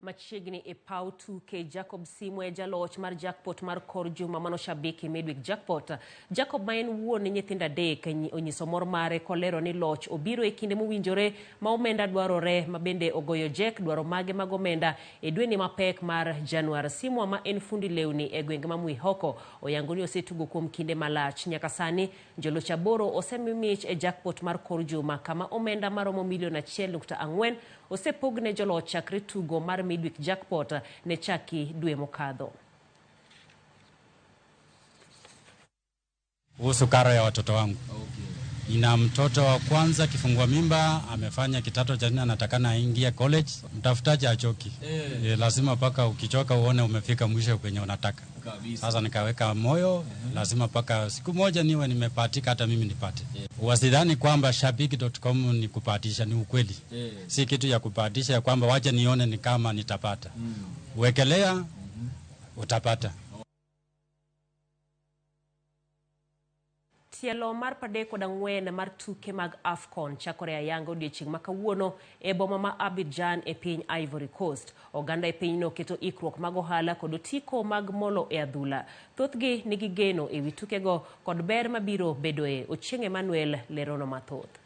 Machiegni e paw tuke Jacob Simwa Jaloch mar jakpot mar kor juma mano Shabiki midweek jakpot. Jacob ma en wuon nyithindo adek onyiso mor mare kolero ni loch obiro e kinde mowinjore ma omenda dwarore ma bende ogoyo jek dwaro mage mag omenda e dweni mapek mar Januar. Simwa ma en fundi lewni e gwenge ma Mwihoko oyango ni osetugo kuom kinde malach. Nyaka sani joloch aboro osemi mich e jakpot mar kor juma kama omenda maromo milion 1.4 osepogne joloch chakre tugo mar midweek jakpot ne chaki dwe mokadho. Kuhusu karo ya watoto wangu. Okay. Nina mtoto wa kwanza kifungua mimba, amefanya kidato cha 4, anatakana aingie college. Mtafutaji achoki. Lazima paka ukichoka uone umefika mwisho kwenye unataka. Sasa nikaweka moyo, lazima paka siku moja niwe nimepatika hata mimi nipate. Wasidhani kwamba shabiki.com ni kupatisha, ni ukweli. Si kitu ya kupatisha ya kwamba wacha nione ni kama nitapata. Wekelea utapata. Tielo mar 34 mar tuke mag AFCON chakore ayanga odiechieng' ma kawuono e boma ma Abidjan e piny Ivory Coast. Oganda e pinyno keto ikruok mag ohala kod otiko mag molo e adhula. Thothgi nigi geno e wi tukego kod ber mabiro bedoe. Ochieng' Emmanuel lerono mathoth.